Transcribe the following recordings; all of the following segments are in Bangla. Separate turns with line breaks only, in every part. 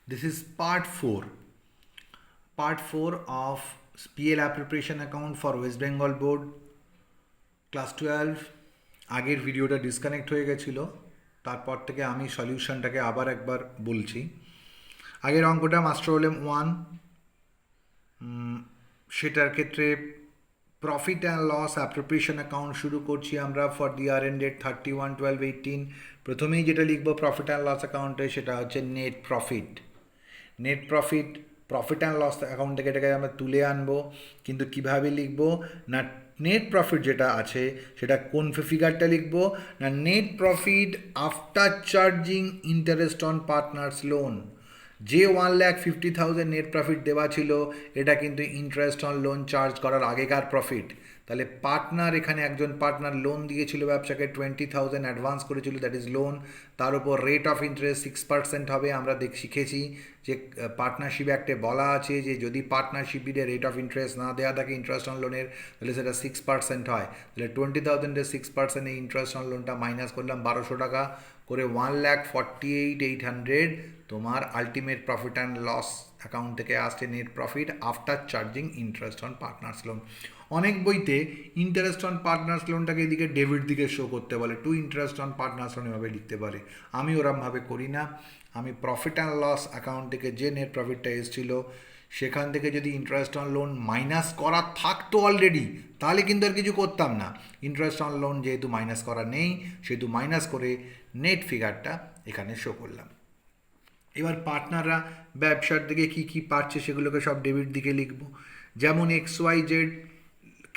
This is part 4. Part 4 of PL appropriation account for West Bengal Board class 12। আগের ভিডিওটা ডিসকানেক্ট হয়ে গেছিলো, তারপর থেকে আমি সলিউশনটাকে আবার একবার বলছি। আগের অঙ্কটা মাস্টার প্রবলেম 1, সেটার ক্ষেত্রে profit and loss appropriation account শুরু করছি আমরা ফর দি ইয়ার এন্ডেড 31/12/18। প্রথমেই যেটা লিখবো প্রফিট অ্যান্ড লস অ্যাকাউন্টে সেটা হচ্ছে net profit. Net profit profit and loss account থেকে এটাকে আমরা তুলে আনবো, কিন্তু কিভাবে লিখবো না, নেট প্রফিট যেটা আছে সেটা কোন ফিগারটা লিখবো না, net profit after charging interest on partners loan. যে 1,50,000 নেট প্রফিট দেওয়া ছিল এটা কিন্তু ইন্টারেস্ট অন লোন চার্জ করার আগেকার প্রফিট। তাহলে পার্টনার, এখানে একজন পার্টনার লোন দিয়েছিল ব্যবসাকে 20,000 অ্যাডভান্স করেছিল, দ্যাট ইজ লোন। তার উপর রেট অফ ইন্টারেস্ট 6% হবে। আমরা শিখেছি যে পার্টনারশিপ অ্যাক্টে বলা আছে যে যদি পার্টনারশিপে রেট অফ ইন্টারেস্ট না দেওয়া থাকে ইন্টারেস্ট অন লোনের, তাহলে সেটা 6% হয়। তাহলে 20,000-এর 6% এই ইন্টারেস্ট অন লোনটা মাইনাস করলাম 1200 টাকা করে, 1,48,800 তোমার ultimate profit and loss account থেকে আসছে net profit after charging interest on partners loan. অনেক বইতে ইন্টারেস্ট অন পার্টনার্স লোনটাকে এদিকে ডেবিট দিকে শো করতে বলে, to interest on partners loan এভাবে লিখতে পারে। আমি ওরমভাবে করি না, আমি প্রফিট অ্যান্ড লস অ্যাকাউন্ট থেকে যে নেট প্রফিটটা এসেছিল সেখান থেকে যদি ইন্টারেস্ট অন লোন মাইনাস করা থাকতো অলরেডি, তাহলে কিন্তু আর কিছু করতাম না। ইন্টারেস্ট অন লোন যেহেতু মাইনাস করা নেই, সেহেতু মাইনাস করে নেট ফিগারটা এখানে শো করলাম। এবার পার্টনাররা ব্যবসার দিকে কী কী পাচ্ছে সেগুলোকে সব ডেবিট দিকে লিখব। যেমন XYZ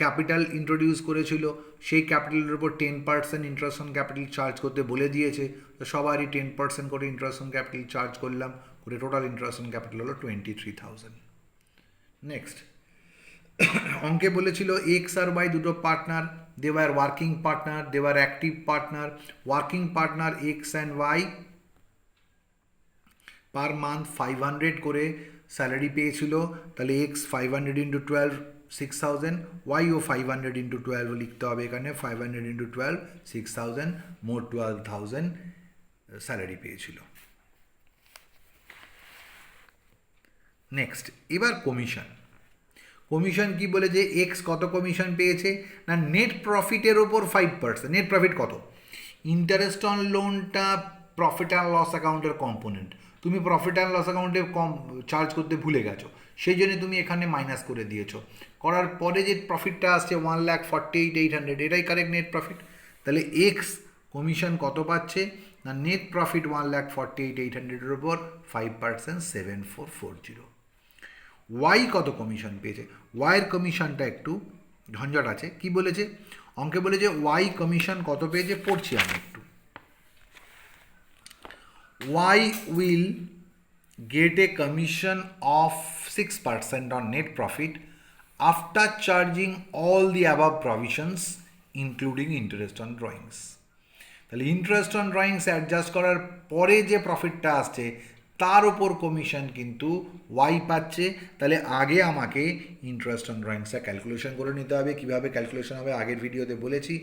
ক্যাপিটাল ইন্ট্রোডিউস করেছিল, সেই ক্যাপিটালের উপর 10% ইন্টারেস্ট অন ক্যাপিটাল চার্জ করতে বলে দিয়েছে, তো সবারই 10% করে ইন্টারেস্ট অন ক্যাপিটাল চার্জ করলাম, করে টোটাল ইন্টারেস্ট অন ক্যাপিটাল হলো 23,000। নেক্সট অঙ্কে বলেছিল এক্স আর ওয়াই দুটো partner, they were working partner, they were active partner. Working partner X and Y per month 500 করে স্যালারি পেয়েছিল, তাহলে এক্স 500 ইন্টু 12 6,000, ওয়াইও 500 ইন্টু 12 লিখতে হবে এখানে, 500 ইন্টু 12 6,000, মোট 12,000 স্যালারি পেয়েছিল। নেক্সট এবার কমিশন। কমিশন কি বলে যে এক্স কত কমিশন পেয়েছে না, নেট প্রফিটের ওপর 5%। নেট প্রফিট কত? ইন্টারেস্ট অন লোনটা প্রফিট অ্যান্ড লস অ্যাকাউন্টের কম্পোনেন্ট, তুমি প্রফিট অ্যান্ড লস অ্যাকাউন্টে কম চার্জ করতে ভুলে গেছো, সেই জন্য তুমি এখানে মাইনাস করে দিয়েছো। করার পরে যে প্রফিটটা আসছে 1,48,800, এটাই কারেক্ট নেট প্রফিট। তাহলে এক্স কমিশন কত পাচ্ছে না, নেট প্রফিট 1,48,800-এর ওপর 5% 7,440। ওয়াই কত কমিশন পেয়েছে? ওয়াইয়ের কমিশনটা একটু ঝঞ্ঝট আছে। কি বলেছে অঙ্কে? বলে যে ওয়াই কমিশন কত পেয়েছে, পড়ছি আমি একটু। Why will get a commission of 6% on net profit after charging all the above provisions including interest on drawings। তাহলে ইন্টারেস্ট অন ড্রয়িংস অ্যাডজাস্ট করার পরে যে প্রফিটটা আসছে তার ওপর কমিশন কিন্তু ওয়াই পাচ্ছে। তাহলে আগে আমাকে ইন্টারেস্ট অন ড্রয়িংসটা ক্যালকুলেশন করে নিতে হবে। কীভাবে ক্যালকুলেশন হবে আগের ভিডিওতে বলেছি।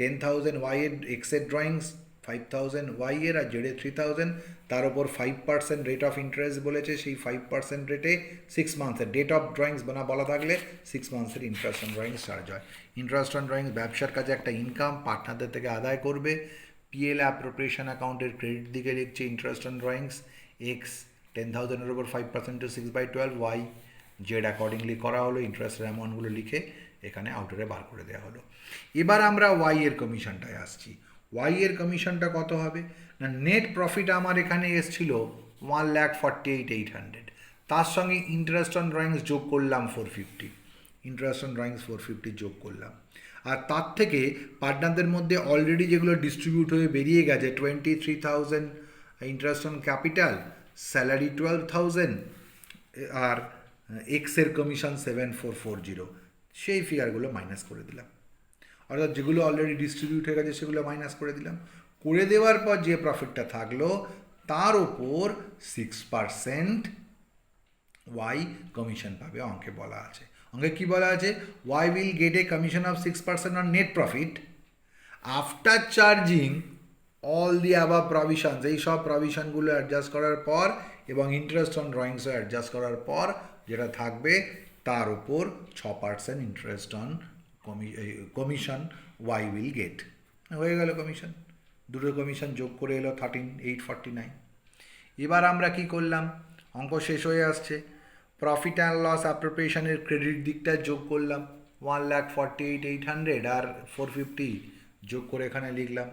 10,000 ওয়াইয়ের এক্সের ড্রয়িংস, 5,000 ওয়াইয়ের আর জেডের 3,000, তার ওপর 5% রেট অফ ইন্টারেস্ট বলেছে, সেই 5% রেটে 6 মান্থের ডেট অফ ড্রয়িংস বলা থাকলে 6 মান্থের ইন্টারেস্ট অন ড্রয়িংস চার্জ হয়। ইন্টারেস্ট অন ড্রয়িংস ব্যবসার কাছে একটা ইনকাম, পার্টনারদের থেকে আদায় করবে। পিএল অ্যাপ্রোপ্রিয়েশন অ্যাকাউন্টের ক্রেডিট দিকে লিখছে ইন্টারেস্ট অন ড্রয়িংস, এক্স 10,000-এর ওপর 5% to 6/12, ওয়াই জেড অ্যাকর্ডিংলি করা হলো, ইন্টারেস্টের অ্যামাউন্টগুলো লিখে এখানে আউটারে বার করে দেওয়া হলো। এবার আমরা ওয়াই এর কমিশনটায় আসছি। ওয়াই এর কমিশনটা কত হবে না, নেট প্রফিট আমার এখানে এসছিল 1,48,800, তার সঙ্গে ইন্টারেস্ট অন ড্রয়িংস যোগ করলাম 450, ইন্টারেস্ট অন ড্রয়িংস 450 যোগ করলাম। আর তার থেকে পার্টনারদের মধ্যে অলরেডি যেগুলো ডিস্ট্রিবিউট হয়ে বেরিয়ে গেছে 23,000 ইন্টারেস্ট অন ক্যাপিটাল, স্যালারি 12,000 আর এক্সের কমিশন 7,440, সেই ফিগারগুলো মাইনাস করে দিলাম। অর্থাৎ যেগুলো অলরেডি ডিস্ট্রিবিউট হয়ে গেছে সেগুলো মাইনাস করে দিলাম। করে দেওয়ার পর যে প্রফিটটা থাকলো তার ওপর 6% ওয়াই কমিশন পাবে, অঙ্কে বলা আছে। অঙ্কে কি বলা আছে? Why will get A commission of 6% on net profit after charging all the above provisions. এই সব প্রভিশনগুলো অ্যাডজাস্ট করার পর এবং ইন্টারেস্ট অন ড্রয়িংসও অ্যাডজাস্ট করার পর যেটা থাকবে তার উপর 6% interest on commission why will get. হয়ে গেল কমিশন, দুটো কমিশন যোগ করে এলো 13,849। এবার আমরা কি করলাম, অঙ্ক শেষ হয়ে আসছে, প্রফিট অ্যান্ড লস অ্যাপ্রোপ্রিয়েশনের ক্রেডিট দিকটা যোগ করলাম, 1,48,800 আর 450 যোগ করে এখানে লিখলাম।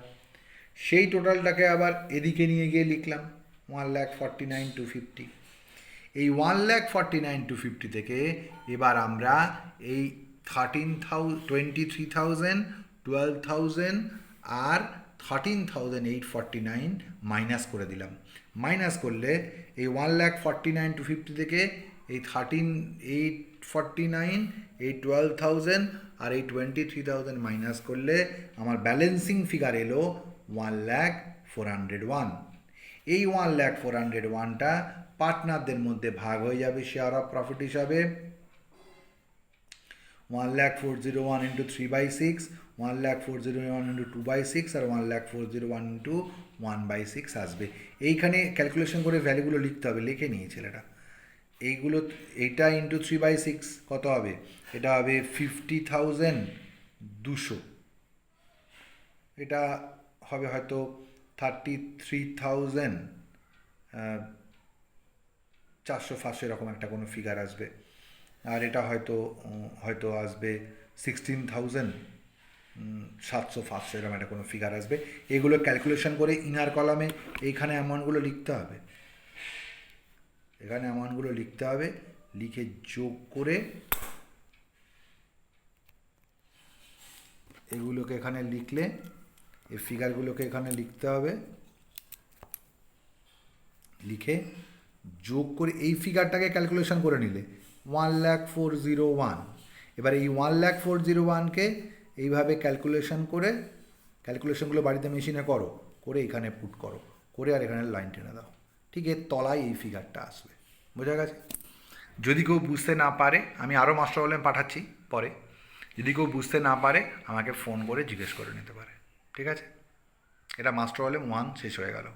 সেই টোটালটাকে আবার এদিকে নিয়ে গিয়ে লিখলাম 1,49,250। এই 1,49,250 থেকে এবার আমরা এই 23,000, 12,000 আর 13,849 মাইনাস করে দিলাম। মাইনাস করলে এই 1,49,250 থেকে এই 13,849, এই 12,000 আর এই 23,000 মাইনাস করলে আমার ব্যালেন্সিং ফিগার এলো 1,04,101। এই 1,04,101টা পার্টনারদের মধ্যে ভাগ হয়ে যাবে শেয়ার অফ প্রফিট হিসাবে। 1,04,01 ইন্টু 3/6, 1,04,01 ইন্টু 2/6 আর 1,04,01 ইন্টু 1/6 আসবে। এইখানে ক্যালকুলেশন করে ভ্যালুগুলো লিখতে হবে, লিখে নিয়ে ছেলেটা। এইগুলো, এইটা ইন্টু 3/6 কত হবে, এটা হবে 50,200, এটা হবে হয়তো 33,400-500 এরকম একটা কোনো ফিগার আসবে। আর এটা হয়তো আসবে 16,700-500 এরকম একটা কোনো ফিগার আসবে। এগুলো ক্যালকুলেশন করে ইনার কলামে এইখানে অ্যামাউন্টগুলো লিখতে হবে, এখানে অ্যামাউন্টগুলো লিখতে হবে, লিখে যোগ করে এগুলোকে এখানে লিখলে এই ফিগারগুলোকে এখানে লিখতে হবে, লিখে যোগ করে এই ফিগারটাকে ক্যালকুলেশন করে নিলে 1,04,01। এবার এই 1,04,01কে এইভাবে ক্যালকুলেশন করে, ক্যালকুলেশনগুলো বাড়িতে মেশিনে করো, করে এখানে পুট করো, করে আর এখানে লাইন টেনে দাও, ঠিক এর তলায় এই ফিগারটা আসবে। বোঝা গেছে? যদি কেউ বুঝতে না পারে, আমি আরও মাস্টার প্রবলেম পাঠাচ্ছি পরে, যদি কেউ বুঝতে না পারে আমাকে ফোন করে জিজ্ঞেস করে নিতে পারে, ঠিক আছে? এটা মাস্টার প্রবলেম 1 শেষ হয়ে গেল।